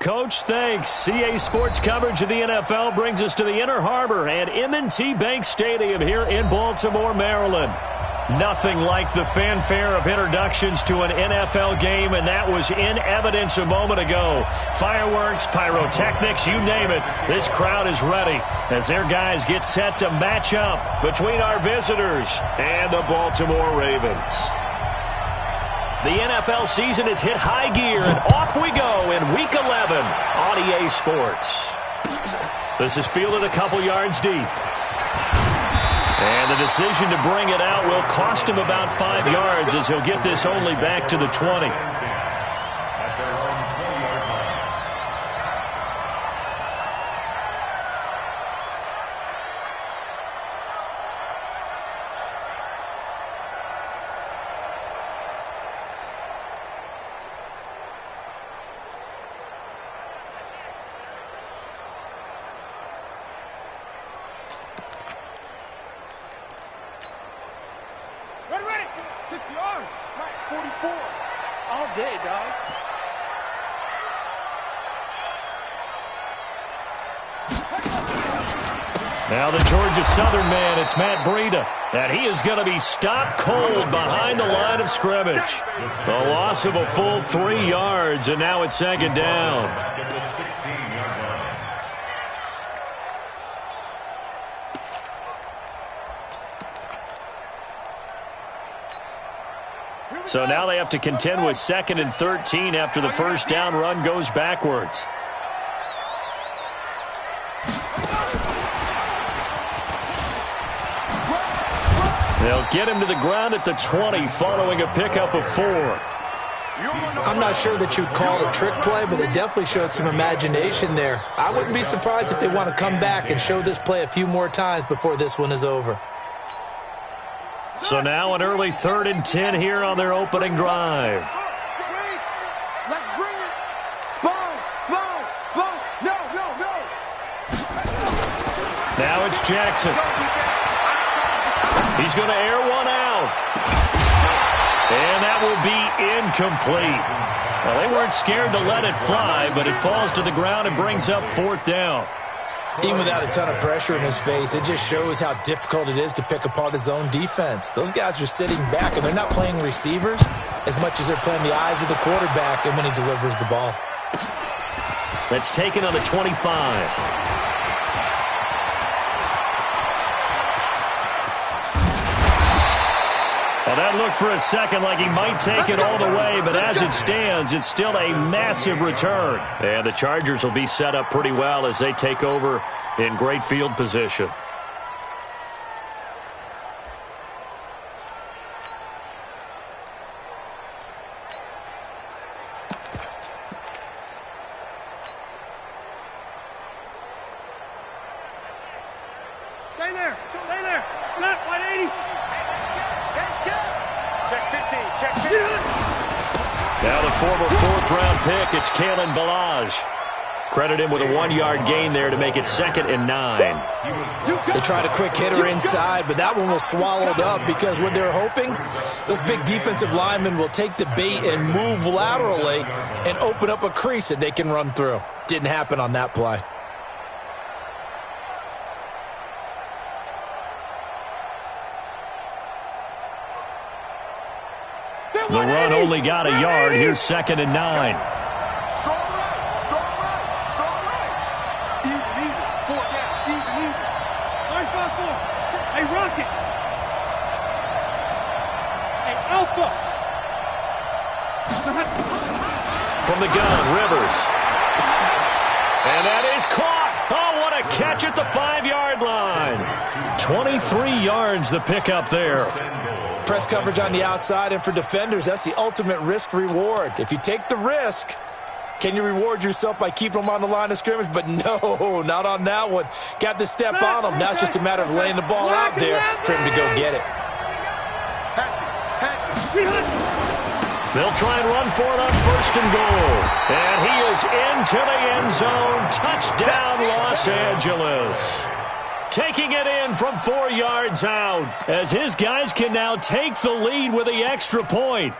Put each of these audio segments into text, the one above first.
Coach. Thanks. CA Sports coverage of the NFL brings us to the Inner Harbor and M&T Bank Stadium here in Baltimore, Maryland. Nothing like the fanfare of introductions to an NFL game, and that was in evidence a moment ago. Fireworks, pyrotechnics, you name it. This crowd is ready as their guys get set to match up between our visitors and the Baltimore Ravens. The NFL season has hit high gear, and off we go in Week 11 on EA Sports. This is fielded a couple yards deep. And the decision to bring it out will cost him about 5 yards as he'll get this only back to the 20. Now the Georgia Southern man, it's Matt Breida. And he is going to be stopped cold behind the line of scrimmage. A loss of a full 3 yards, and now it's second down. So now they have to contend with 2nd and 13 after the first down run goes backwards. They'll get him to the ground at the 20 following a pickup of 4. I'm not sure that you'd call it a trick play, but they definitely showed some imagination there. I wouldn't be surprised if they want to come back and show this play a few more times before this one is over. So now an early 3rd and 10 here on their opening drive. Let's bring it. Spones. No. Now it's Jackson. He's going to air one out. And that will be incomplete. Well, they weren't scared to let it fly, but it falls to the ground and brings up 4th down. Even without a ton of pressure in his face, it just shows how difficult it is to pick apart his own defense. Those guys are sitting back, and they're not playing receivers as much as they're playing the eyes of the quarterback and when he delivers the ball. That's taken on the 25. Well, that looked for a second like he might take it all the way, but as it stands, it's still a massive return. And the Chargers will be set up pretty well as they take over in great field position. Stay there. Not 180. Check 50. Now the former 4th-round pick, it's Kalen Ballage. Credit him with a 1-yard gain there to make it 2nd and 9. They tried a quick hitter inside, but that one was swallowed up because what they're hoping, those big defensive linemen will take the bait and move laterally and open up a crease that they can run through. Didn't happen on that play. The run only got a yard. Here's 2nd and 9. Strong right. Even. 4 down. Even. 9-5-4. Hey, Rocket. Hey, Alpha. From the gun, Rivers. And that is caught. Oh, what a catch at the 5-yard line. 23 yards the pickup there. Press coverage on the outside, and for defenders, that's the ultimate risk-reward. If you take the risk, can you reward yourself by keeping them on the line of scrimmage? But no, not on that one. Got to step on them. Now it's just a matter of laying the ball out there for him to go get it. They'll try and run for it on 1st and goal. And he is into the end zone. Touchdown, Los Angeles. Taking it in from 4 yards out as his guys can now take the lead with the extra point.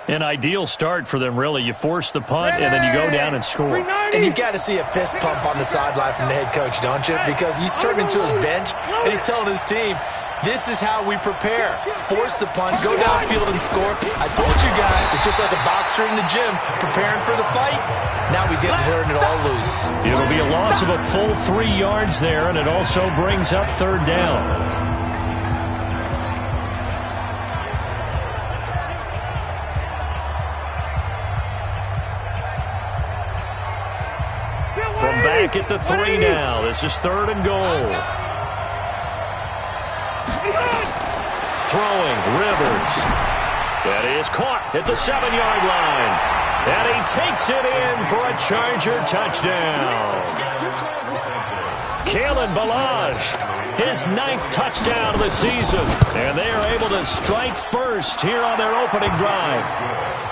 An ideal start for them, really. You force the punt, and then you go down and score. And you've got to see a fist pump on the sideline from the head coach, don't you? Because he's turned into his bench, and he's telling his team, this is how we prepare. Force the punt, go downfield and score. I told you guys, it's just like a boxer in the gym preparing for the fight. Now we get to turn it all loose. It'll be a loss of a full 3 yards there, and it also brings up third down. From back at the 3 now. This is third and goal. Throwing, Rivers. That is caught at the 7-yard line. And he takes it in for a Charger touchdown. Kalen Ballage, his 9th touchdown of the season. And they are able to strike first here on their opening drive.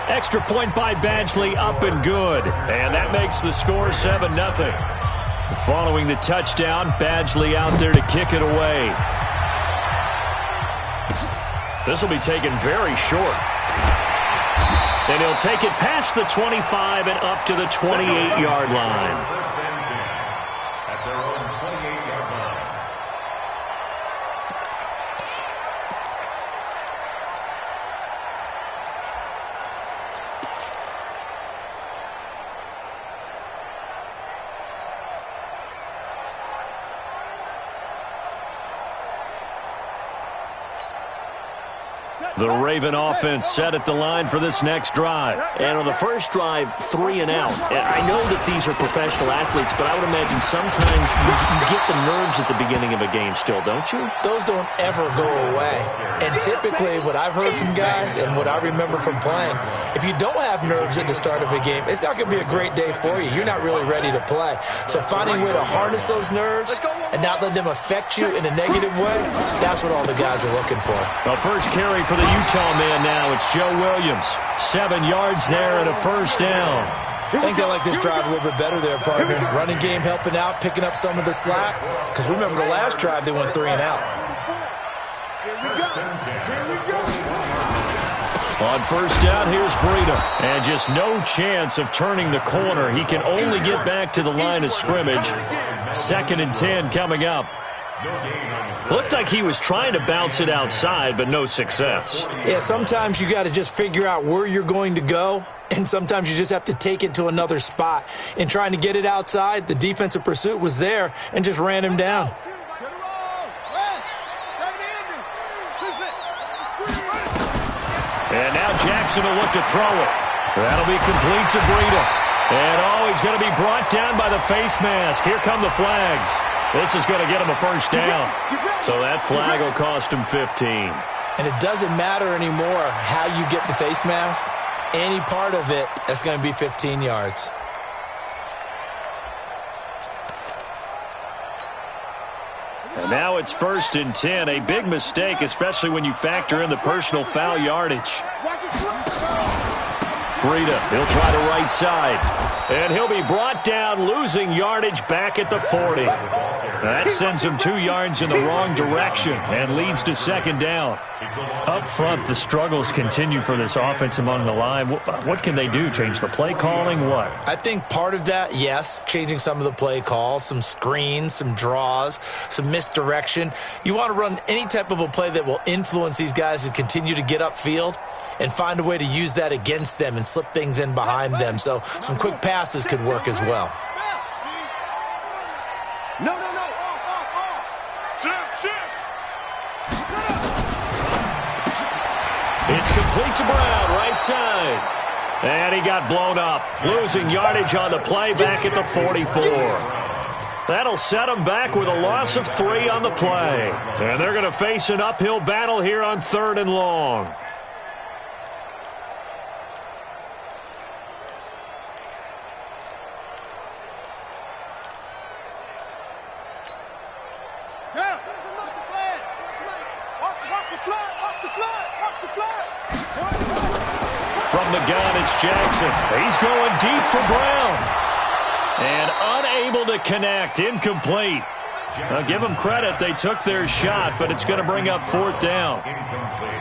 Extra point by Badgley, up and good. And that makes the score 7-0. Following the touchdown, Badgley out there to kick it away. This will be taken very short. And he'll take it past the 25 and up to the 28-yard line. The Raven offense set at the line for this next drive. And on the first drive, 3 and out. And I know that these are professional athletes, but I would imagine sometimes you get the nerves at the beginning of a game still, don't you? Those don't ever go away. And typically what I've heard from guys and what I remember from playing, if you don't have nerves at the start of a game, it's not going to be a great day for you. You're not really ready to play. So finding a way to harness those nerves and not let them affect you in a negative way, that's what all the guys are looking for. The first carry for the Utah man now. It's Joe Williams. 7 yards there and a first down. I think they like this drive a little bit better there, partner. Running game helping out, picking up some of the slack. Because remember the last drive, they went 3 and out. On first down, here's Breida. And just no chance of turning the corner. He can only get back to the line of scrimmage. 2nd and 10 coming up. Looked like he was trying to bounce it outside, but no success. Yeah, sometimes you got to just figure out where you're going to go, and sometimes you just have to take it to another spot. In trying to get it outside, the defensive pursuit was there and just ran him down. And now Jackson will look to throw it. That'll be complete to Breida. And he's going to be brought down by the face mask. Here come the flags. This is going to get him a first down. So that flag will cost him 15. And it doesn't matter anymore how you get the face mask. Any part of it, that's going to be 15 yards. And now it's 1st and 10. A big mistake, especially when you factor in the personal foul yardage. Breida, he'll try the right side. And he'll be brought down, losing yardage back at the 40. That sends him 2 yards in the wrong direction and leads to 2nd down. Up front, the struggles continue for this offense among the line. What can they do? Change the play calling? What? I think part of that, yes, changing some of the play calls, some screens, some draws, some misdirection. You want to run any type of a play that will influence these guys to continue to get upfield and find a way to use that against them and slip things in behind them. So some quick passes could work as well. No. It's complete to Brown, right side. And he got blown up, losing yardage on the play back at the 44. That'll set him back with a loss of 3 on the play. And they're going to face an uphill battle here on 3rd and long. From the gun, it's Jackson. He's going deep for Brown. And unable to connect, incomplete. I'll give them credit. They took their shot, but it's going to bring up fourth down.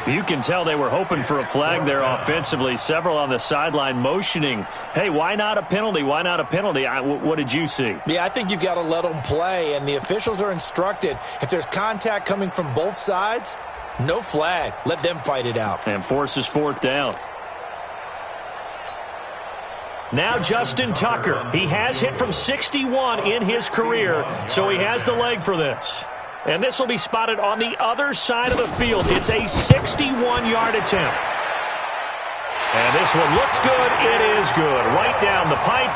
You can tell they were hoping for a flag there offensively. Several on the sideline motioning, hey, why not a penalty? Why not a penalty? What did you see? Yeah, I think you've got to let them play, and the officials are instructed. If there's contact coming from both sides, no flag. Let them fight it out. And forces fourth down. Now Justin Tucker. He has hit from 61 in his career, so he has the leg for this. And this will be spotted on the other side of the field. It's a 61-yard attempt. And this one looks good. It is good. Right down the pipe.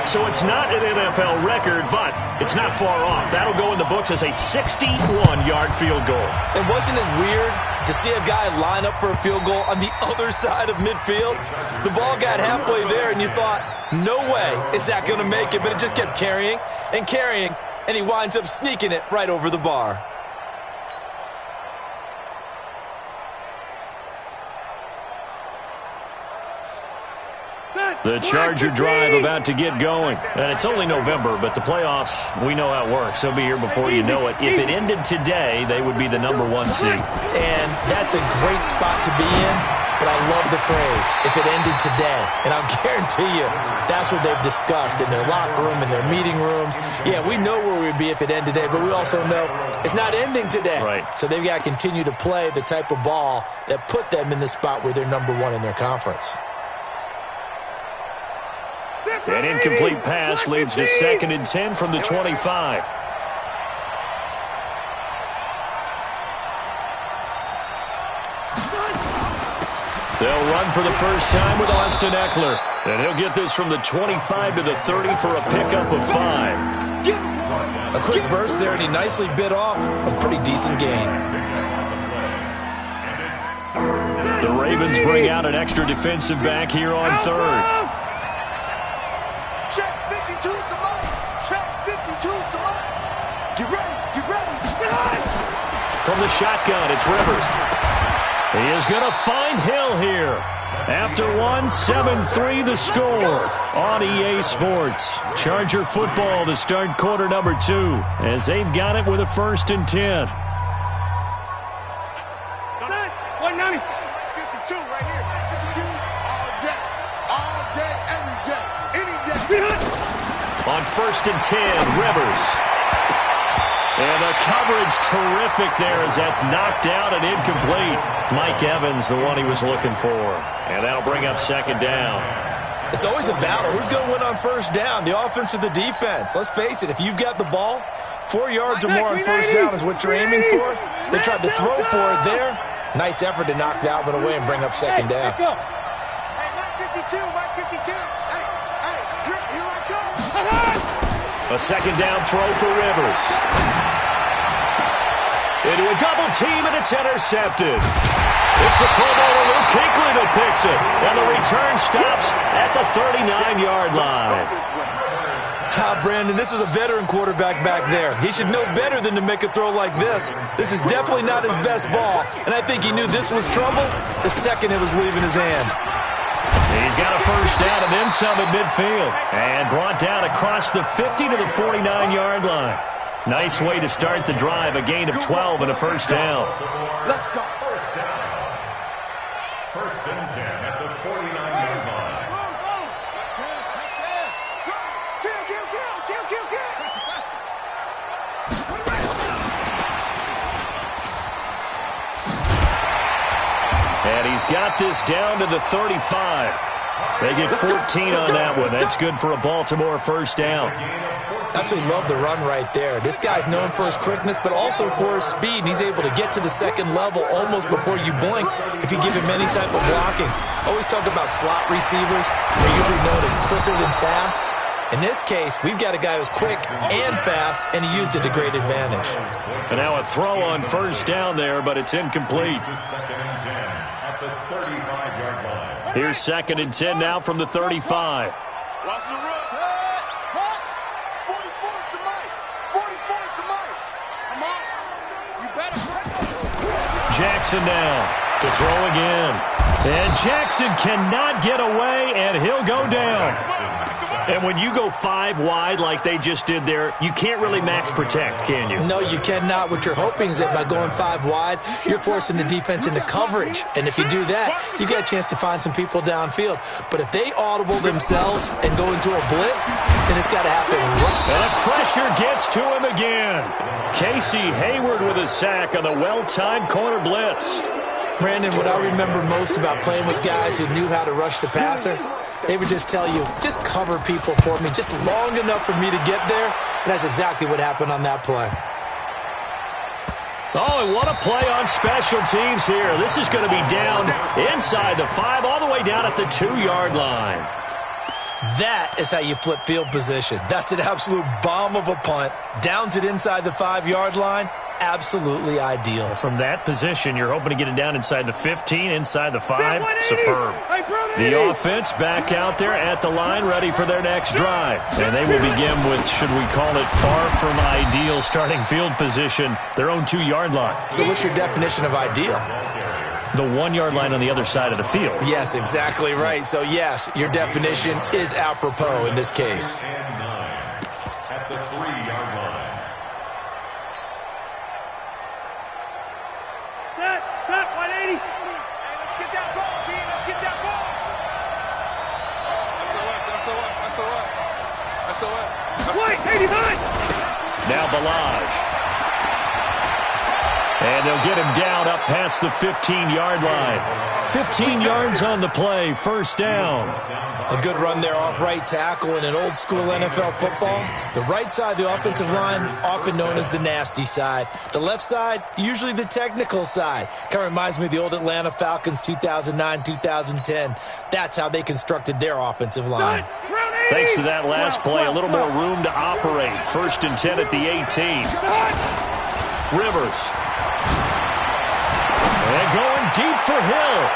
So it's not an NFL record, but it's not far off. That'll go in the books as a 61-yard field goal. And wasn't it weird to see a guy line up for a field goal on the other side of midfield? The ball got halfway there, and you thought, no way is that going to make it. But it just kept carrying and carrying, and he winds up sneaking it right over the bar. The Charger drive about to get going. And it's only November, but the playoffs, we know how it works. They'll be here before you know it. If it ended today, they would be the #1 seed. And that's a great spot to be in, but I love the phrase, if it ended today. And I'll guarantee you, that's what they've discussed in their locker room, in their meeting rooms. Yeah, we know where we'd be if it ended today, but we also know it's not ending today. Right. So they've got to continue to play the type of ball that put them in the spot where they're #1 in their conference. An incomplete pass leads to 2nd and 10 from the 25. They'll run for the first time with Austin Eckler. And he'll get this from the 25 to the 30 for a pickup of 5. A quick burst there, and he nicely bit off a pretty decent gain. The Ravens bring out an extra defensive back here on 3rd. Check 52's the money. Check 52's the money. Get ready. Get ready. From the shotgun, it's Rivers. He is going to find Hill here. After 7-3 the score on EA Sports. Charger football to start quarter number 2 as they've got it with a 1st and 10. 190. 52 right here. 52 all day. All day, every day. Any day. On 1st and 10, Rivers. And the coverage terrific there as that's knocked out and incomplete. Mike Evans, the one he was looking for. And that'll bring up 2nd down. It's always a battle. Who's going to win on 1st down, the offense or the defense? Let's face it, if you've got the ball, 4 yards or more on 1st down is what you're aiming for. They tried to throw for it there. Nice effort to knock that one away and bring up 2nd down. Hey, Mike 52, Mike 52. Hey, here I come. A 2nd down throw for Rivers. Into a double team, and it's intercepted. It's the Pro Bowler Luke Kuechly that picks it. And the return stops at the 39-yard line. Brandon, this is a veteran quarterback back there. He should know better than to make a throw like this. This is definitely not his best ball, and I think he knew this was trouble the second it was leaving his hand. He's got a 1st down and then some at midfield. And brought down across the 50 to the 49-yard line. Nice way to start the drive, a gain of 12 and a 1st down. Let's go. 1st down. 1st and 10 at the 49-yard line. And he's got this down to the 35. They get 14 on that one. That's good for a Baltimore 1st down. Absolutely love the run right there. This guy's known for his quickness, but also for his speed. He's able to get to the 2nd level almost before you blink if you give him any type of blocking. Always talk about slot receivers. They're usually known as quicker than fast. In this case, we've got a guy who's quick and fast, and he used it to great advantage. And now a throw on 1st down there, but it's incomplete. Here's 2nd and 10 now from the 35. Watch the run. 44's the mic. 44's the mic. Come on. You better break. Jackson now to throw again. And Jackson cannot get away, and he'll go down. And when you go 5 wide like they just did there, you can't really max protect, can you? No, you cannot. What you're hoping is that by going 5 wide, you're forcing the defense into coverage. And if you do that, you get a chance to find some people downfield. But if they audible themselves and go into a blitz, then it's got to happen right. And the pressure gets to him again. Casey Hayward with a sack on the well-timed corner blitz. Brandon, what I remember most about playing with guys who knew how to rush the passer, they would just tell you, just cover people for me, just long enough for me to get there. And that's exactly what happened on that play. Oh, and what a play on special teams here. This is going to be down inside the 5, all the way down at the 2-yard line. That is how you flip field position. That's an absolute bomb of a punt. Downs it inside the 5-yard line. Absolutely ideal. From that position, you're hoping to get it down inside the 15, inside the 5. Superb. The offense back out there at the line, ready for their next drive. And they will begin with, should we call it, far from ideal starting field position, their own 2-yard line. So what's your definition of ideal? The 1-yard line on the other side of the field. Yes, exactly right. So, yes, your definition is apropos in this case. At the 3-yard line. Set, 180. Hey, let's get that ball, D. Let's get that ball. SOS. Wait, 89. Now Balaj. And they'll get him down up past the 15-yard line. 15 yards on the play, first down. A good run there off right tackle in an old-school NFL football. The right side, the offensive line, often known as the nasty side. The left side, usually the technical side. Kind of reminds me of the old Atlanta Falcons 2009-2010. That's how they constructed their offensive line. Thanks to that last play, a little more room to operate. First and 10 at the 18. Rivers. And going deep for Hill.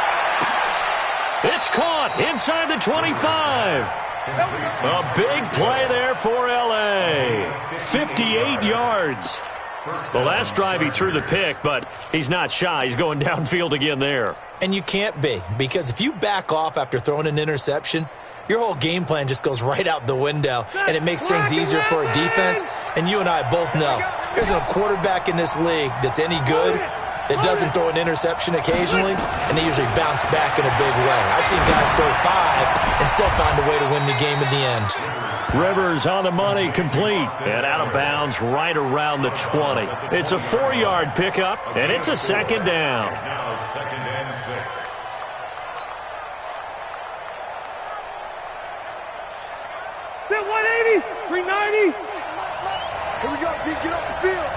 It's caught inside the 25. A big play there for L.A. 58 yards. The last drive he threw the pick, but he's not shy. He's going downfield again there. And you can't be, because if you back off after throwing an interception, your whole game plan just goes right out the window, and it makes things easier for a defense. And you and I both know there's a quarterback in this league that's any good that doesn't throw an interception occasionally, and they usually bounce back in a big way. I've seen guys throw 5 and still find a way to win the game in the end. Rivers on the money, complete, and out of bounds right around the 20. It's a 4-yard pickup, and it's a second down. Now second and 6. Set 180, 390. Here we go, D. Get off the field.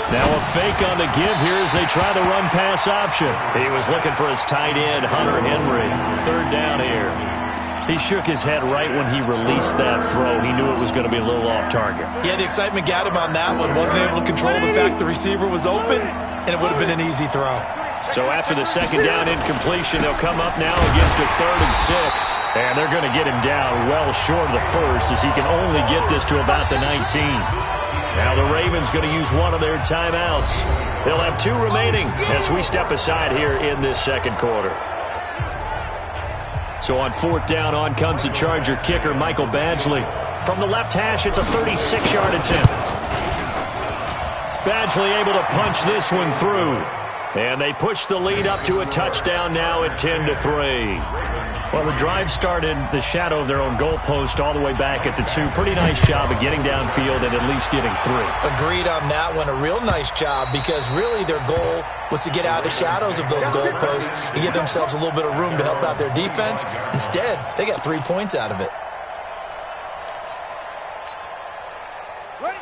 Now a fake on the give here as they try the run-pass option. He was looking for his tight end, Hunter Henry. Third down here. He shook his head right when he released that throw. He knew it was going to be a little off target. Yeah, the excitement got him on that one. Wasn't able to control the fact the receiver was open, and it would have been an easy throw. So after the second down incompletion, they'll come up now against a 3rd and 6. And they're going to get him down well short of the first, as he can only get this to about the 19. Now the Ravens going to use one of their timeouts. They'll have 2 remaining as we step aside here in this second quarter. So on 4th down, on comes the Charger kicker, Michael Badgley. From the left hash, it's a 36-yard attempt. Badgley able to punch this one through. And they push the lead up to a touchdown now at 10-3. Well, the drive started the shadow of their own goalpost all the way back at the 2. Pretty nice job of getting downfield and at least getting 3. Agreed on that one. A real nice job, because really their goal was to get out of the shadows of those goalposts and give themselves a little bit of room to help out their defense. Instead, they got 3 points out of it.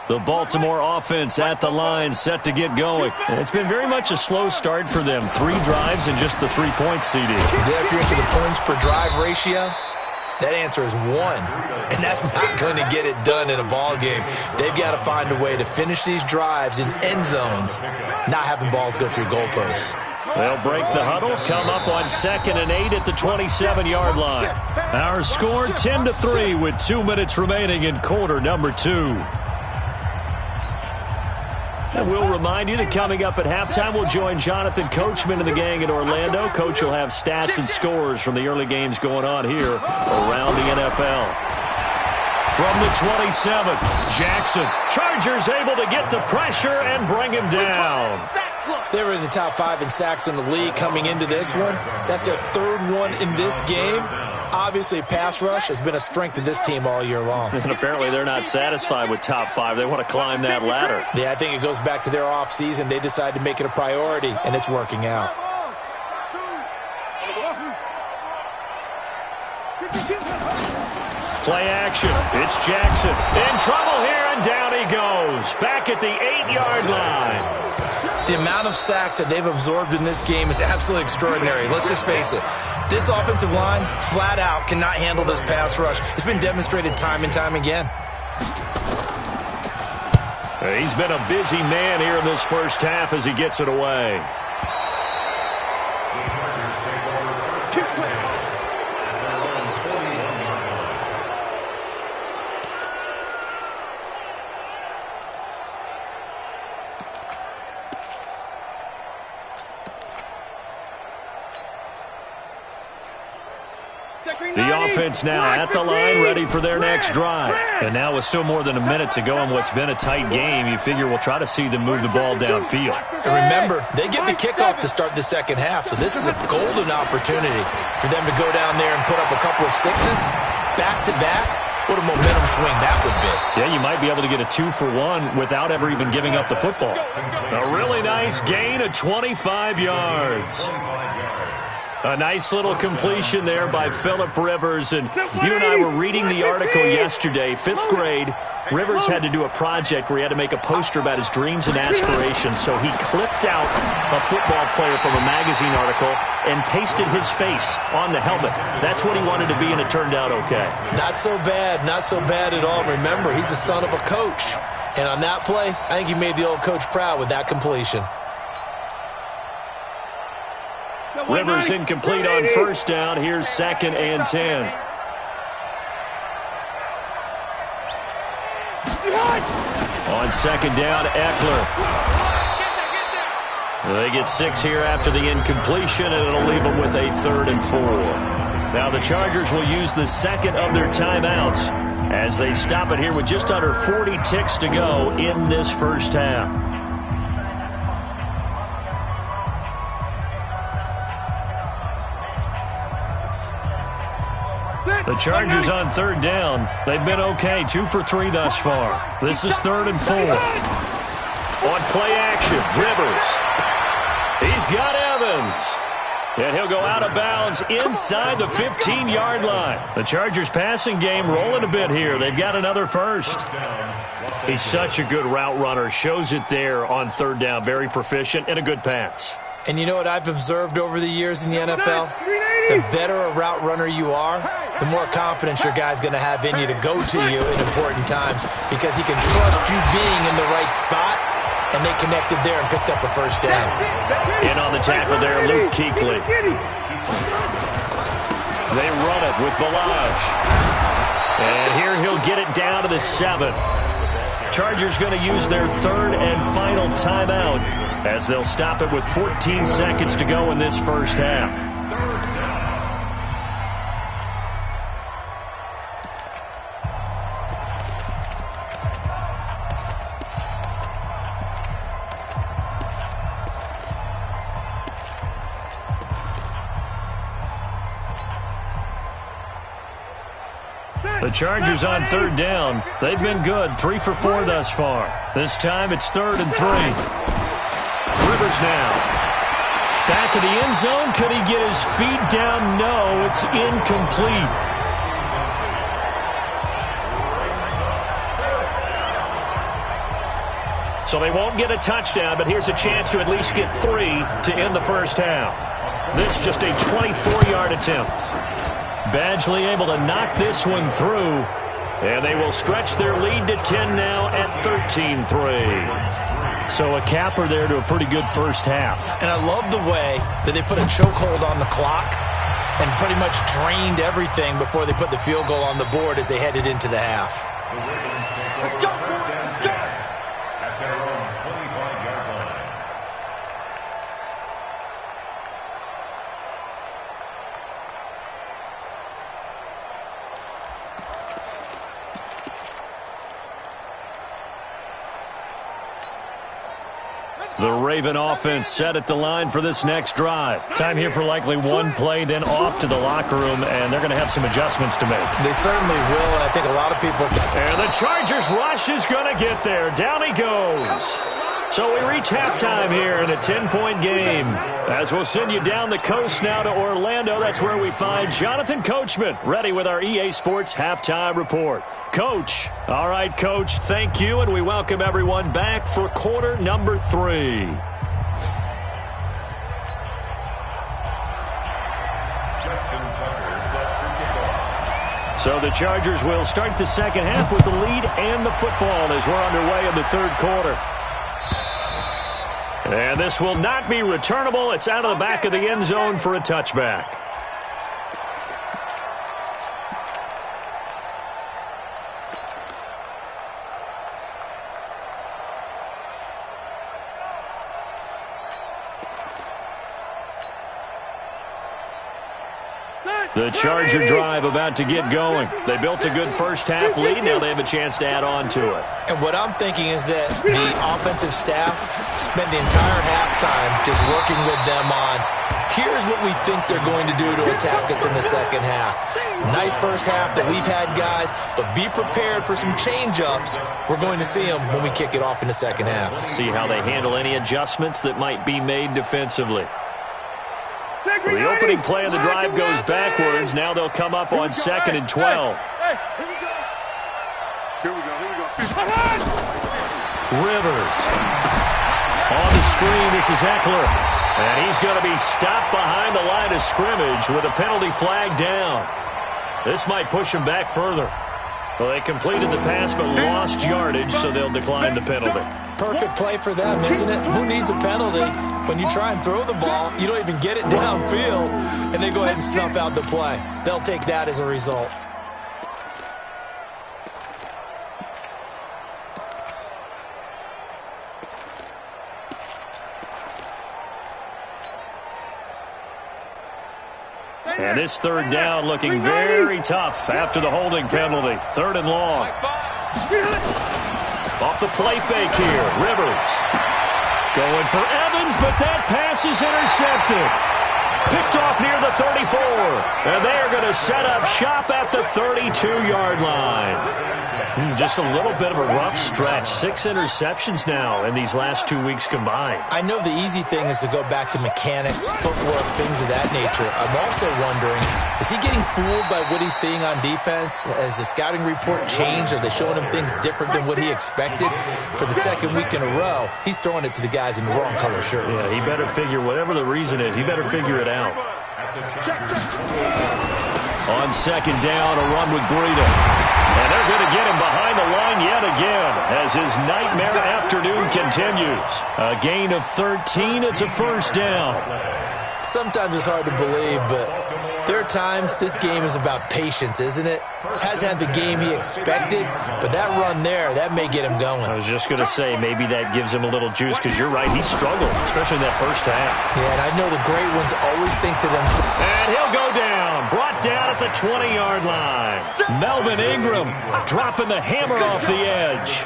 The Baltimore offense at the line, set to get going. And it's been very much a slow start for them. 3 drives and just the 3 points, CD. If you're into the points per drive ratio, that answer is 1. And that's not going to get it done in a ball game. They've got to find a way to finish these drives in end zones, not having balls go through goalposts. They'll break the huddle, come up on 2nd and 8 at the 27-yard line. Our score 10-3 with 2 minutes remaining in quarter number 2. And we'll remind you that coming up at halftime, we'll join Jonathan Coachman and the gang in Orlando. Coach will have stats and scores from the early games going on here around the NFL. From the 27th, Jackson. Chargers able to get the pressure and bring him down. They were in the top 5 in sacks in the league coming into this one. That's their 3rd one in this game. Obviously, pass rush has been a strength of this team all year long. And apparently they're not satisfied with top 5. They want to climb that ladder. Yeah, I think it goes back to their offseason. They decided to make it a priority, and it's working out. Play action. It's Jackson. In trouble here, and down he goes. Back at the 8-yard line. The amount of sacks that they've absorbed in this game is absolutely extraordinary. Let's just face it. This offensive line, flat out, cannot handle this pass rush. It's been demonstrated time and time again. He's been a busy man here in this first half as he gets it away. The offense now at the line, ready for their next drive. And now with still more than a minute to go in what's been a tight game, you figure we'll try to see them move the ball downfield. And remember, they get the kickoff to start the second half, so this is a golden opportunity for them to go down there and put up a couple of sixes back-to-back. What a momentum swing that would be. Yeah, you might be able to get a 2-for-1 without ever even giving up the football. A really nice gain of 25 yards. A nice little completion there by Phillip Rivers. And you and I were reading the article yesterday, 5th grade. Rivers had to do a project where he had to make a poster about his dreams and aspirations. So he clipped out a football player from a magazine article and pasted his face on the helmet. That's what he wanted to be, and it turned out okay. Not so bad. Not so bad at all. Remember, he's the son of a coach. And on that play, I think he made the old coach proud with that completion. Rivers incomplete on first down. Here's 2nd and 10. On 2nd down, Eckler. They get 6 here after the incompletion, and it'll leave them with a 3rd and 4. Now the Chargers will use the 2nd of their timeouts as they stop it here with just under 40 ticks to go in this first half. The Chargers on 3rd down. They've been okay, 2 for 3 thus far. This is 3rd and 4. On play action, Rivers. He's got Evans. And he'll go out of bounds inside the 15-yard line. The Chargers passing game rolling a bit here. They've got another first. He's such a good route runner. Shows it there on 3rd down. Very proficient and a good pass. And you know what I've observed over the years in the NFL? The better a route runner you are, the more confidence your guy's going to have in you to go to you in important times because he can trust you being in the right spot, and they connected there and picked up a first down. In on the tackle there, Luke Kuechly. They run it with Balaj. And here he'll get it down to the 7. Chargers going to use their 3rd and final timeout as they'll stop it with 14 seconds to go in this first half. The Chargers on 3rd down. They've been good, 3 for 4 thus far. This time it's 3rd and 3. Rivers now. Back of the end zone. Could he get his feet down? No, it's incomplete. So they won't get a touchdown, but here's a chance to at least get 3 to end the first half. This just a 24-yard attempt. Badgley able to knock this one through, and they will stretch their lead to 10 now at 13-3. So a capper there to a pretty good first half. And I love the way that they put a chokehold on the clock and pretty much drained everything before they put the field goal on the board as they headed into the half. Let's go. The Raven offense set at the line for this next drive. Time here for likely one play, then off to the locker room, and they're going to have some adjustments to make. They certainly will, and I think a lot of people... And the Chargers rush is going to get there. Down he goes. So we reach halftime here in a 10-point game. As we'll send you down the coast now to Orlando, that's where we find Jonathan Coachman, ready with our EA Sports Halftime Report. Coach. All right, Coach, thank you, and we welcome everyone back for quarter number 3. So the Chargers will start the second half with the lead and the football as we're underway in the third quarter. And this will not be returnable. It's out of the back of the end zone for a touchback. The Charger drive about to get going. They built a good first-half lead. Now they have a chance to add on to it. And what I'm thinking is that the offensive staff spent the entire halftime just working with them on, here's what we think they're going to do to attack us in the second half. Nice first half that we've had, guys, but be prepared for some change-ups. We're going to see them when we kick it off in the second half. See how they handle any adjustments that might be made defensively. So the opening play of the drive goes backwards. Now they'll come up on 2nd and 12. Here we go. Rivers. On the screen, this is Eckler. And he's going to be stopped behind the line of scrimmage with a penalty flag down. This might push him back further. Well, they completed the pass but lost yardage, so they'll decline the penalty. Perfect play for them, isn't it? Who needs a penalty? When you try and throw the ball, you don't even get it downfield, and they go ahead and snuff out the play. They'll take that as a result. And this third down looking very tough after the holding penalty. 3rd and long. Off the play fake here, Rivers. Going for Evans, but that pass is intercepted. Picked off near the 34. And they're going to set up shop at the 32-yard line. Just a little bit of a rough stretch. 6 interceptions now in these last 2 weeks combined. I know the easy thing is to go back to mechanics, footwork, things of that nature. I'm also wondering, is he getting fooled by what he's seeing on defense? Has the scouting report changed? Are they showing him things different than what he expected? For the second week in a row, he's throwing it to the guys in the wrong color shirts. Yeah, he better figure, whatever the reason is, he better figure it out. On 2nd down, a run with Breida. And they're going to get him behind the line yet again as his nightmare afternoon continues. A gain of 13. It's a first down. Sometimes it's hard to believe, but there are times this game is about patience, isn't it? Hasn't had the game he expected, but that run there, that may get him going. I was just going to say, maybe that gives him a little juice, because you're right, he struggled, especially in that first half. Yeah, and I know the great ones always think to themselves. And he'll go down, brought down at the 20-yard line. Melvin Ingram dropping the hammer off the edge.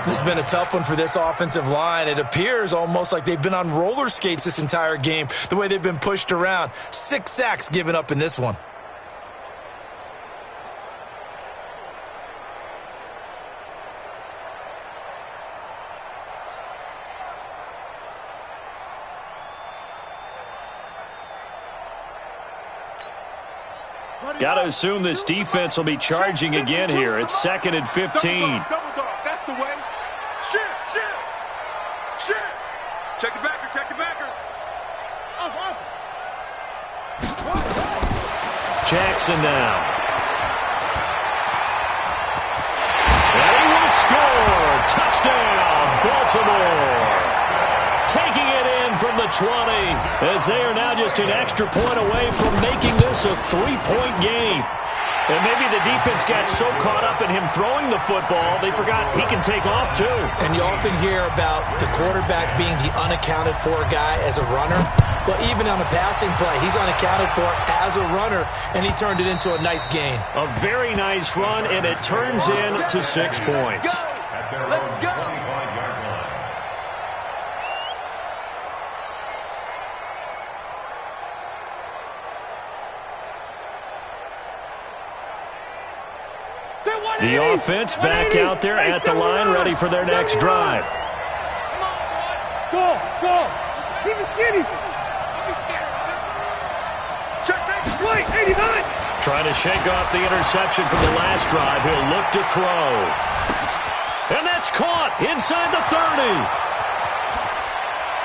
This has been a tough one for this offensive line. It appears almost like they've been on roller skates this entire game, the way they've been pushed around. 6 sacks given up in this one. Got to assume this defense will be charging again here. It's 2nd and 15. Double dog. That's the way. Shit. Check the backer. Off. Jackson now. And he will score. Touchdown, Baltimore. Taking it in from the 20 as they are now just an extra point away from making this a 3-point game. And maybe the defense got so caught up in him throwing the football, they forgot he can take off too. And you often hear about the quarterback being the unaccounted for guy as a runner. Well, even on a passing play, he's unaccounted for as a runner, and he turned it into a nice gain. A very nice run, and it turns into 6 points. Let's go. The offense back out there at the line, ready for their next drive. Go. Keep it skinny. Don't be scared. Check. 89. Trying to shake off the interception from the last drive. He'll look to throw. And that's caught inside the 30.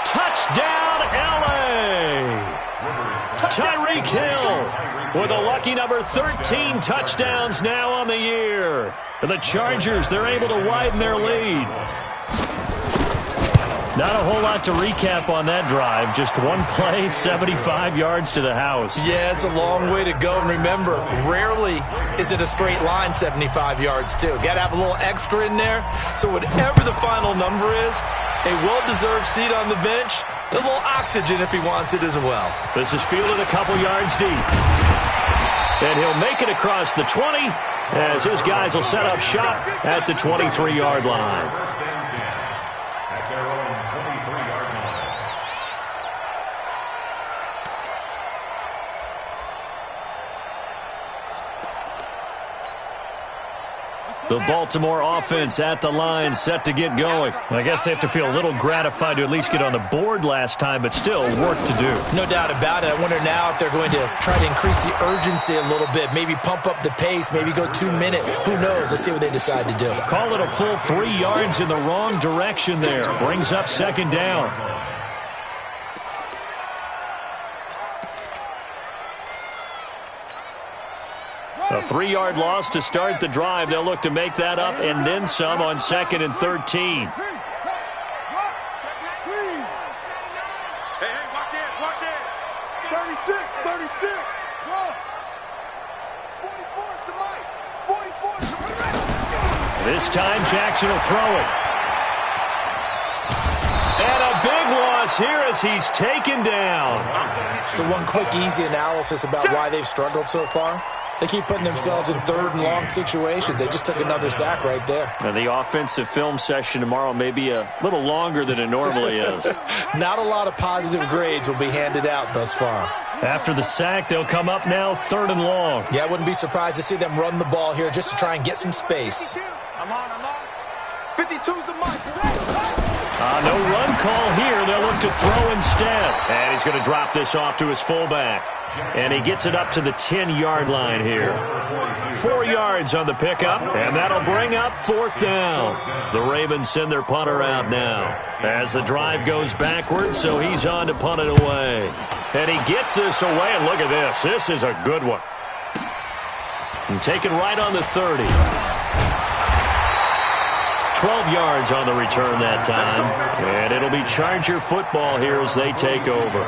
Touchdown, L.A. Tyreek Hill with a lucky number 13 touchdowns now on the year. The Chargers, they're able to widen their lead. Not a whole lot to recap on that drive. Just one play, 75 yards to the house. Yeah, it's a long way to go. And remember, rarely is it a straight line 75 yards, too. Got to have a little extra in there. So whatever the final number is, a well-deserved seat on the bench, a little oxygen if he wants it as well. This is fielded a couple yards deep. And he'll make it across the 20 as his guys will set up shop at the 23-yard line. The Baltimore offense at the line, set to get going. I guess they have to feel a little gratified to at least get on the board last time, but still work to do. No doubt about it. I wonder now if they're going to try to increase the urgency a little bit, maybe pump up the pace, maybe go 2 minutes. Who knows? Let's see what they decide to do. Call it a full 3 yards in the wrong direction there. Brings up second down. A 3-yard loss to start the drive. They'll look to make that up and then some on 2nd and 13. Hey, watch it. 36. Go. 44 to Mike. 44 to Mike. This time Jackson will throw it. And a big loss here as he's taken down. So one quick, easy analysis about why they've struggled so far. They keep putting themselves in third and long situations. They just took another sack right there. And the offensive film session tomorrow may be a little longer than it normally is. Not a lot of positive grades will be handed out thus far. After the sack, they'll come up now 3rd and long. Yeah, I wouldn't be surprised to see them run the ball here just to try and get some space. I'm on. 52's the Mike. No run call here. They'll look to throw instead. And he's going to drop this off to his fullback. And he gets it up to the 10-yard line here. 4 yards on the pickup, and that'll bring up 4th down. The Ravens send their punter out now as the drive goes backwards, so he's on to punt it away. And he gets this away, and look at this. This is a good one. And taken right on the 30. 12 yards on the return that time. And it'll be Charger football here as they take over.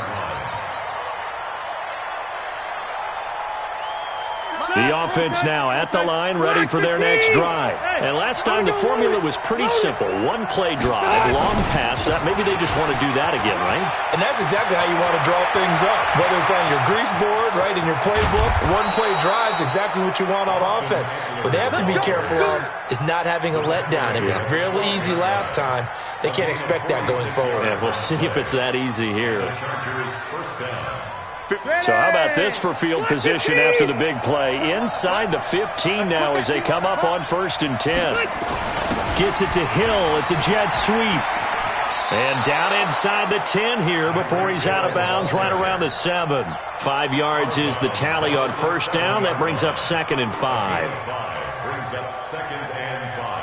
The offense now at the line, ready for their next drive. And last time the formula was pretty simple. One-play drive, long pass. Maybe they just want to do that again, right? And that's exactly how you want to draw things up. Whether it's on your grease board, right, in your playbook, one-play drive is exactly what you want on offense. What they have to be careful of is not having a letdown. It was real easy last time. They can't expect that going forward. Yeah, we'll see if it's that easy here. So how about this for field position after the big play? Inside the 15 now as they come up on 1st and 10. Gets it to Hill. It's a jet sweep. And down inside the 10 here before he's out of bounds right around the 7. 5 yards is the tally on 1st down. That brings up 2nd and 5. Brings up 2nd and 5.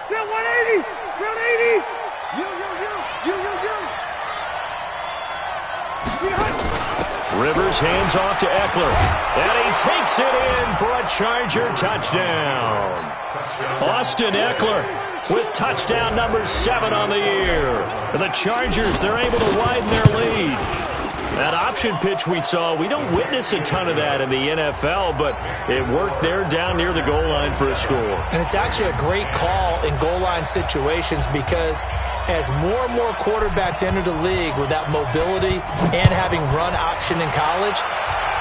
Yeah, 180. 180. You. Rivers hands off to Eckler. And he takes it in for a Charger touchdown. Austin Eckler with touchdown number 7 on the year. And the Chargers, they're able to widen their lead. That option pitch we saw, we don't witness a ton of that in the NFL, but it worked there down near the goal line for a score. And it's actually a great call in goal line situations because as more and more quarterbacks enter the league with that mobility and having run option in college,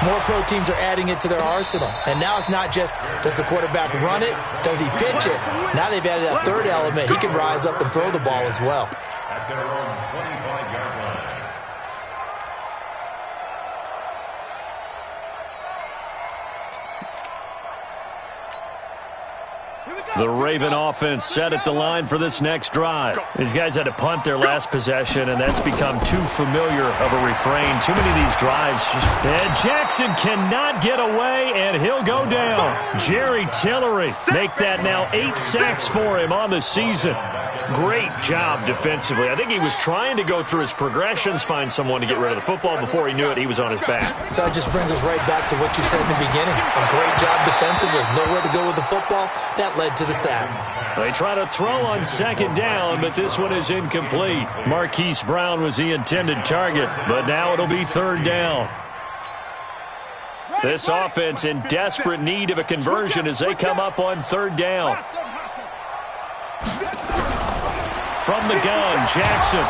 more pro teams are adding it to their arsenal. And now it's not just, does the quarterback run it? Does he pitch it? Now they've added that third element. He can rise up and throw the ball as well. At their own 25-yard line. The Raven offense set at the line for this next drive. These guys had to punt their last possession, and that's become too familiar of a refrain. Too many of these drives. And Jackson cannot get away, and he'll go down. Jerry Tillery make that now 8 sacks for him on the season. Great job defensively. I think he was trying to go through his progressions, find someone to get rid of the football. Before he knew it, he was on his back. So that just brings us right back to what you said in the beginning. A great job defensively. Nowhere to go with the football. That led to the sack. They try to throw on second down, but this one is incomplete. Marquise Brown was the intended target, but now it'll be third down. This offense in desperate need of a conversion as they come up on third down. From the gun, Jackson.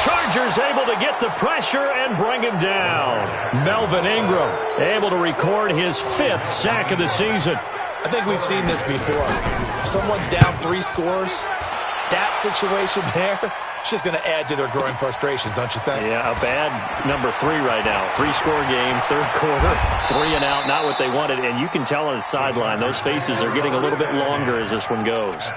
Chargers able to get the pressure and bring him down. Melvin Ingram able to record his 5th sack of the season. I think we've seen this before. Someone's down 3 scores. That situation there, it's just going to add to their growing frustrations, don't you think? Yeah, a bad number 3 right now. 3-score game, third quarter, 3 and out, not what they wanted. And you can tell on the sideline, those faces are getting a little bit longer as this one goes.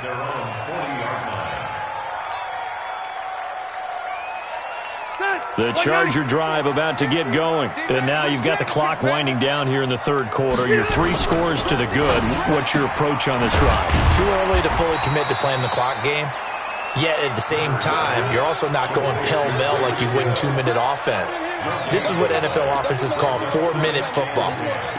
The Charger drive about to get going. And now you've got the clock winding down here in the third quarter. You're 3 scores to the good. What's your approach on this drive? Too early to fully commit to playing the clock game. Yet at the same time, you're also not going pell-mell like you would in 2-minute offense. This is what NFL offenses call 4-minute football.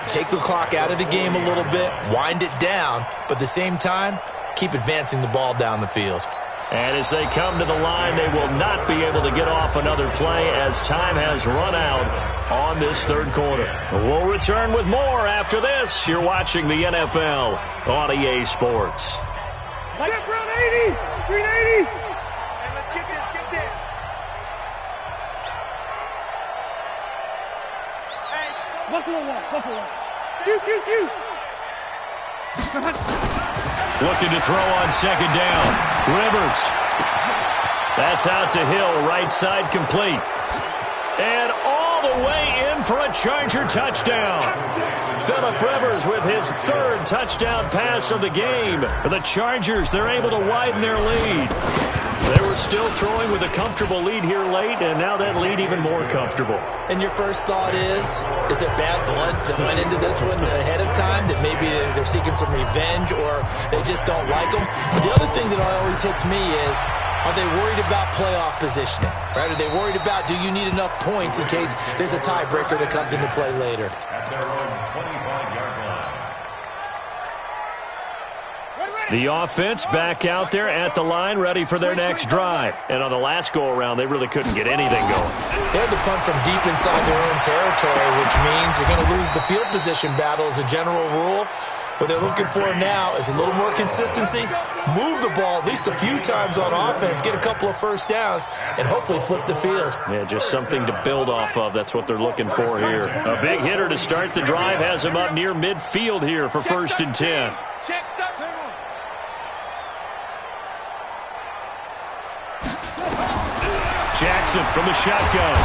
Take the clock out of the game a little bit, wind it down, but at the same time, keep advancing the ball down the field. And as they come to the line, they will not be able to get off another play as time has run out on this third quarter. We'll return with more after this. You're watching the NFL on EA Sports. Get Brown 80! 380! Hey, let's get this, Hey. Buffalo one. Q. Looking to throw on second down. Rivers. That's out to Hill, right side complete. And all the way in for a Charger touchdown. Phillip Rivers with his 3rd touchdown pass of the game. The Chargers, they're able to widen their lead. They were still throwing with a comfortable lead here late, and now that lead even more comfortable. And your first thought is it bad blood that went into this one ahead of time, that maybe they're seeking some revenge or they just don't like them? But the other thing that always hits me is, are they worried about playoff positioning? Right? Are they worried about, do you need enough points in case there's a tiebreaker that comes into play later? The offense back out there at the line, ready for their next drive. And on the last go-around, they really couldn't get anything going. They had to punt from deep inside their own territory, which means you're going to lose the field position battle as a general rule. What they're looking for now is a little more consistency, move the ball at least a few times on offense, get a couple of first downs, and hopefully flip the field. Yeah, just something to build off of. That's what they're looking for here. A big hitter to start the drive has him up near midfield here for 1st and 10. Jackson from the shotgun.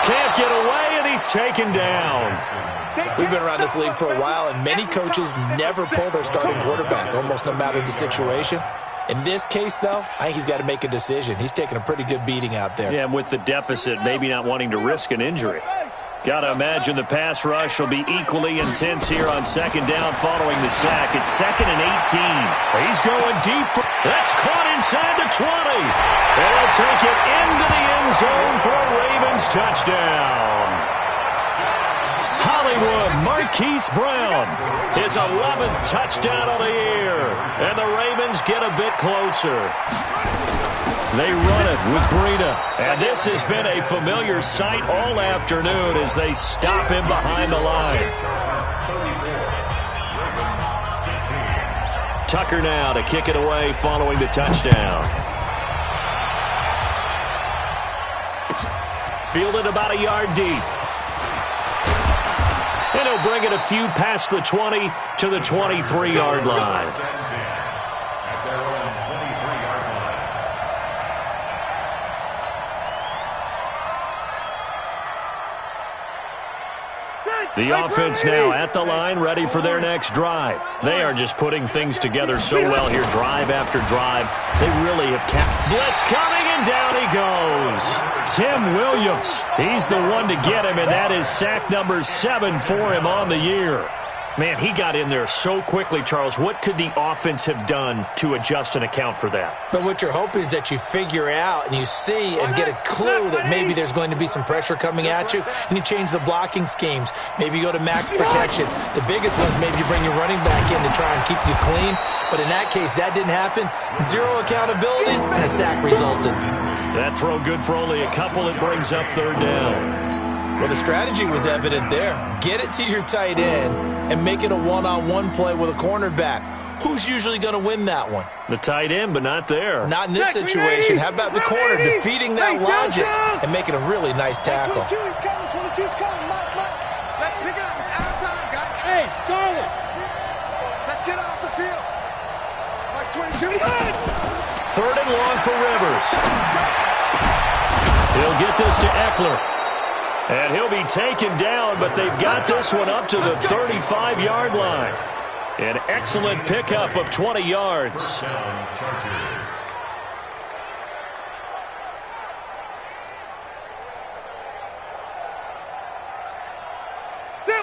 Can't get away, and he's taken down. We've been around this league for a while, and many coaches never pull their starting quarterback, almost no matter the situation. In this case, though, I think he's got to make a decision. He's taking a pretty good beating out there. Yeah, and with the deficit, maybe not wanting to risk an injury. Got to imagine the pass rush will be equally intense here on second down following the sack. It's 2nd and 18. He's going deep. That's caught inside the 20. And he'll take it into the end zone for a Ravens touchdown. Hollywood, Marquise Brown, his 11th touchdown of the year. And the Ravens get a bit closer. They run it with Breida. And this has been a familiar sight all afternoon as they stop him behind the line. Tucker now to kick it away following the touchdown. Fielded about a yard deep. And he'll bring it a few past the 20 to the 23-yard line. The offense now at the line, ready for their next drive. They are just putting things together so well here, drive after drive. They really have kept. Blitz coming, and down he goes. Tim Williams, he's the one to get him, and that is sack number 7 for him on the year. Man, he got in there so quickly, Charles. What could the offense have done to adjust and account for that? But what you're hoping is that you figure out and you see and get a clue that maybe there's going to be some pressure coming at you, and you change the blocking schemes. Maybe you go to max protection. The biggest one is maybe you bring your running back in to try and keep you clean. But in that case, that didn't happen. Zero accountability, and a sack resulted. That throw good for only a couple. It brings up 3rd down. Well, the strategy was evident there. Get it to your tight end and make it a one-on-one play with a cornerback. Who's usually going to win that one? The tight end, but not there. Not in this situation. How about the corner defeating that logic and making a really nice tackle? 22's coming. 22's coming. Mike. Let's pick it up. It's out of time, guys. Hey, Charlie. Let's get off the field. Mike, 22. 3rd and long for Rivers. He'll get this to Eckler. And he'll be taken down, but they've got this one up to the 35-yard line. An excellent pickup of 20 yards. Set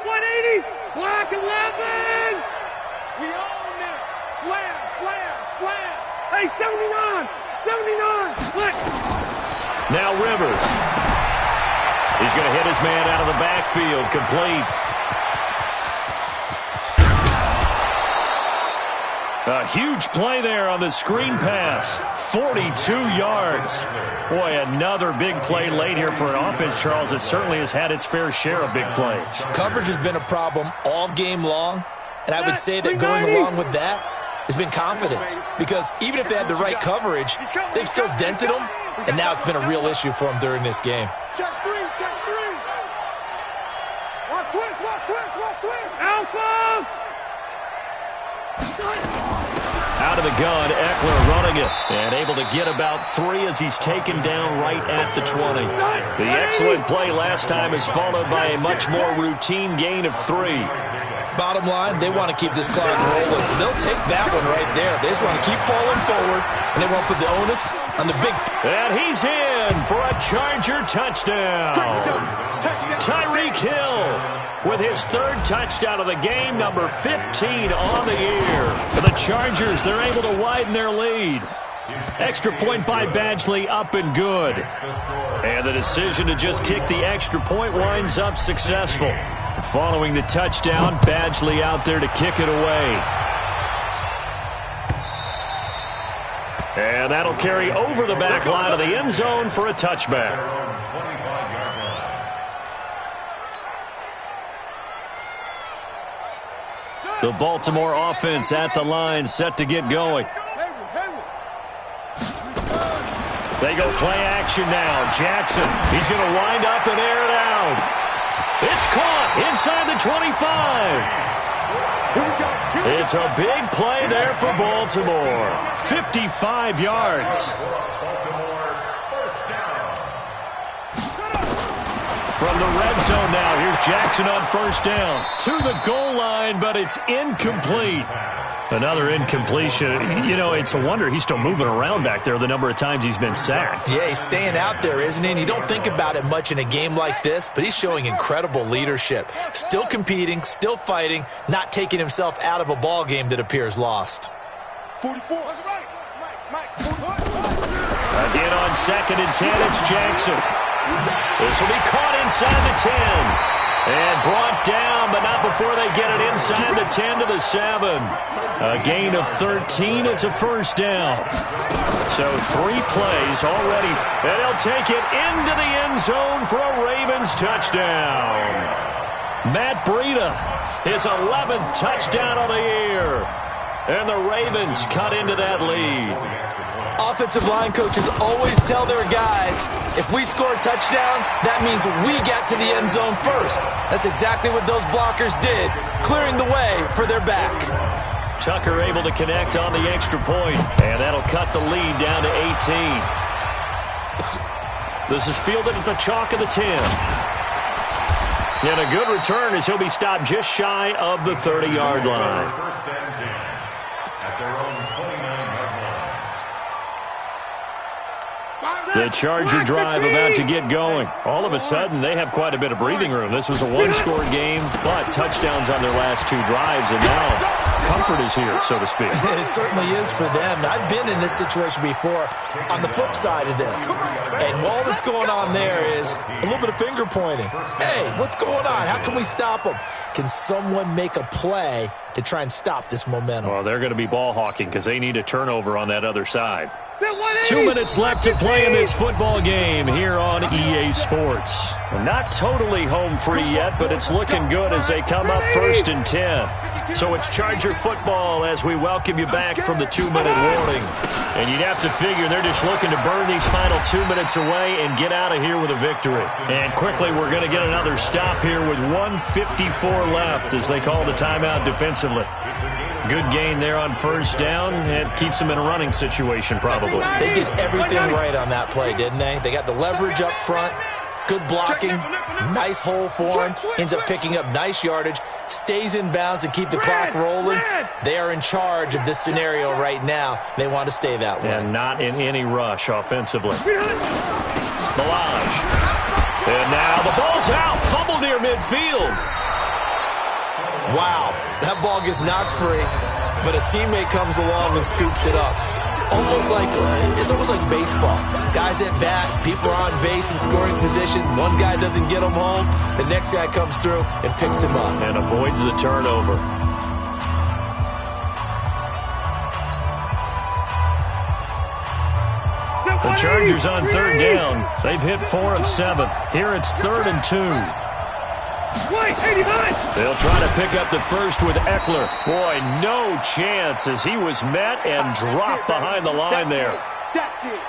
180. Block 11. We own it. Slam. Hey, 79. Look. Now Rivers. He's going to hit his man out of the backfield, complete. A huge play there on the screen pass. 42 yards. Boy, another big play late here for an offense, Charles, that certainly has had its fair share of big plays. Coverage has been a problem all game long, and I would say that going along with that has been confidence. Because even if they had the right coverage, they've still dented them, and now it's been a real issue for them during this game. Check three. Watch twist. Alpha. Out of the gun, Eckler running it, and able to get about 3 as he's taken down right at the 20. The excellent play last time is followed by a much more routine gain of 3. Bottom line, they want to keep this clock rolling, so they'll take that one right there. They just want to keep falling forward, and they won't put the onus on the big. And he's in for a Charger touchdown. Tyreek Hill with his 3rd touchdown of the game, number 15 on the year. For the Chargers, they're able to widen their lead. Extra point by Badgley, up and good. And the decision to just kick the extra point winds up successful. Following the touchdown, Badgley out there to kick it away. And that'll carry over the back line of the end zone for a touchback. The Baltimore offense at the line, set to get going. They go play action now. Jackson, he's going to wind up and air it out. It's caught inside the 25. It's a big play there for Baltimore. 55 yards. From the red zone now, here's Jackson on 1st down. To the goal line, but it's incomplete. Another incompletion. You know, it's a wonder he's still moving around back there the number of times he's been sacked. Yeah, he's staying out there, isn't he? And you don't think about it much in a game like this, but he's showing incredible leadership. Still competing, still fighting, not taking himself out of a ball game that appears lost. 44. That's right. Mike. 44. Again on 2nd and 10, it's Jackson. This will be caught inside the 10. And brought down, but not before they get it inside the 10 to the 7. A gain of 13. It's a 1st down. So 3 plays already. And he'll take it into the end zone for a Ravens touchdown. Matt Breida, his 11th touchdown of the year. And the Ravens cut into that lead. Offensive line coaches always tell their guys, if we score touchdowns, that means we get to the end zone first. That's exactly what those blockers did, clearing the way for their back. Tucker able to connect on the extra point, and that'll cut the lead down to 18. This is fielded at the chalk of the 10. And a good return as he'll be stopped just shy of the 30-yard line. First and 10 at their own 29-yard line. The Charger drive about to get going. All of a sudden, they have quite a bit of breathing room. This was a one-score game, but touchdowns on their last 2 drives, and now comfort is here, so to speak. It certainly is for them. I've been in this situation before on the flip side of this. And all that's going on there is a little bit of finger pointing. Hey, what's going on? How can we stop them? Can someone make a play to try and stop this momentum? Well, they're going to be ball hawking because they need a turnover on that other side. 2 minutes left to play in this football game here on EA Sports. Not totally home free yet, but it's looking good as they come up 1st and 10. So it's Charger football as we welcome you back from the 2-minute warning. And you'd have to figure they're just looking to burn these final 2 minutes away and get out of here with a victory. And quickly we're going to get another stop here with 1:54 left as they call the timeout defensively. Good gain there on 1st down. It keeps them in a running situation probably. They did everything right on that play, didn't they? They got the leverage up front, good blocking, nice hole for him, ends up picking up nice yardage, stays in bounds and keep the clock rolling. They are in charge of this scenario right now. They want to stay that way. And not in any rush offensively. Milage. And now the ball's out. Fumble near midfield. Wow, that ball gets knocked free, but a teammate comes along and scoops it up. It's almost like baseball. Guys at bat, people are on base in scoring position. One guy doesn't get him home. The next guy comes through and picks him up. And avoids the turnover. The Chargers on 3rd down. They've hit 4 of 7. Here it's 3rd and 2. They'll try to pick up the first with Eckler. Boy, no chance as he was met and dropped behind the line there.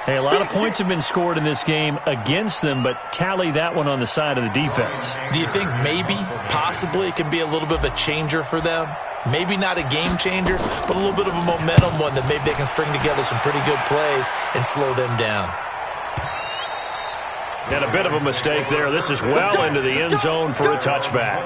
Hey, a lot of points have been scored in this game against them, but tally that one on the side of the defense. Do you think maybe, possibly, it can be a little bit of a changer for them? Maybe not a game changer, but a little bit of a momentum one that maybe they can string together some pretty good plays and slow them down. And a bit of a mistake there. This is well into the end zone for a touchback.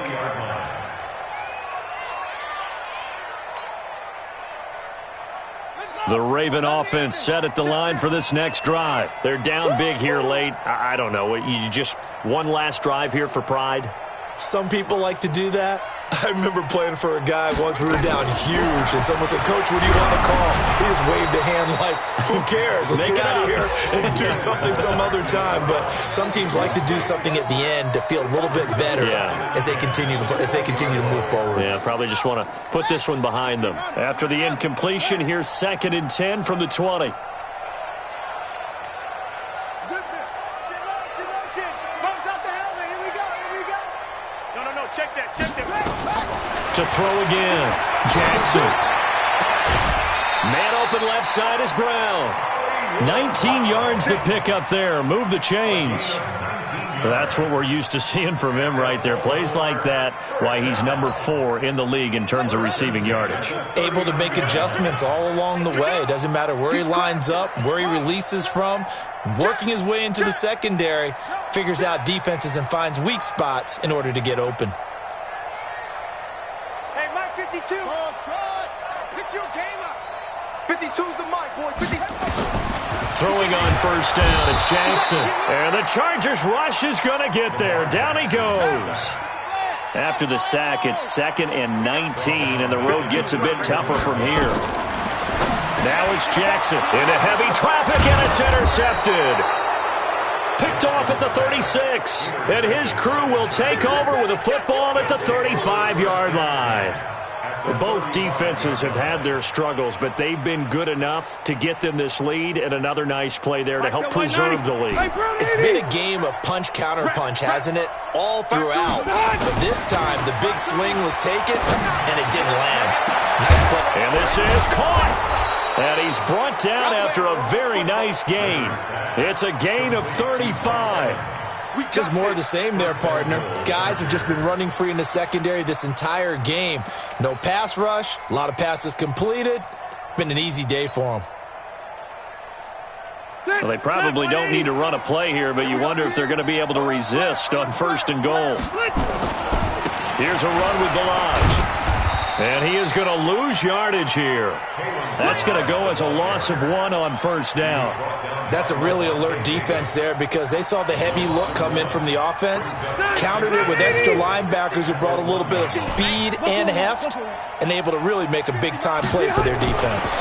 The Raven offense set at the line for this next drive. They're down big here late. I don't know. You just one last drive here for pride? Some people like to do that. I remember playing for a guy once. We were down huge, and someone said, "Coach, what do you want to call?" He just waved a hand like, "Who cares? Let's get out of here and do something some other time." But some teams like to do something at the end to feel a little bit better as they continue to move forward. Yeah, probably just want to put this one behind them. After the incompletion, here's 2nd and 10 from the 20. To throw again. Jackson. Man open left side is Brown. 19 yards to pick up there. Move the chains. That's what we're used to seeing from him right there. Plays like that, why he's number 4 in the league in terms of receiving yardage. Able to make adjustments all along the way. Doesn't matter where he lines up, where he releases from. Working his way into the secondary. Figures out defenses and finds weak spots in order to get open. 52. Pick your game up. 52's the mic, boy. 50. Throwing on 1st down, it's Jackson. And the Chargers rush is going to get there. Down he goes. After the sack, it's 2nd and 19, and the road gets a bit tougher from here. Now it's Jackson into heavy traffic, and it's intercepted. Picked off at the 36, and his crew will take over with a football at the 35-yard line. Both defenses have had their struggles, but they've been good enough to get them this lead, and another nice play there to help preserve the lead. It's been a game of punch-counter-punch, hasn't it? All throughout. But this time, the big swing was taken, and it didn't land. Nice play. And this is caught. And he's brought down after a very nice gain. It's a gain of 35. Just more of the same there, partner. Guys have just been running free in the secondary this entire game. No pass rush, a lot of passes completed. Been an easy day for them. Well, they probably don't need to run a play here, but you wonder if they're going to be able to resist on 1st and goal. Here's a run with Balaj. And he is going to lose yardage here. That's going to go as a loss of 1 on 1st down. That's a really alert defense there because they saw the heavy look come in from the offense, countered it with extra linebackers who brought a little bit of speed and heft, and able to really make a big-time play for their defense.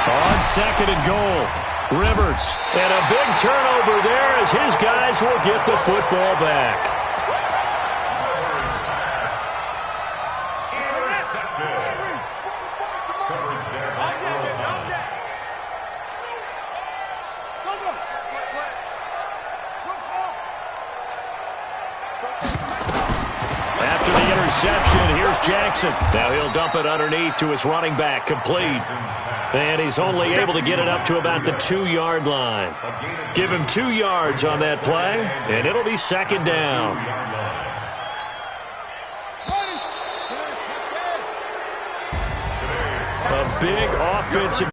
On 2nd and goal, Rivers. And a big turnover there as his guys will get the football back. Here's Jackson. Now he'll dump it underneath to his running back, complete. And he's only able to get it up to about the 2-yard line. Give him 2 yards on that play, and it'll be 2nd down. A big offensive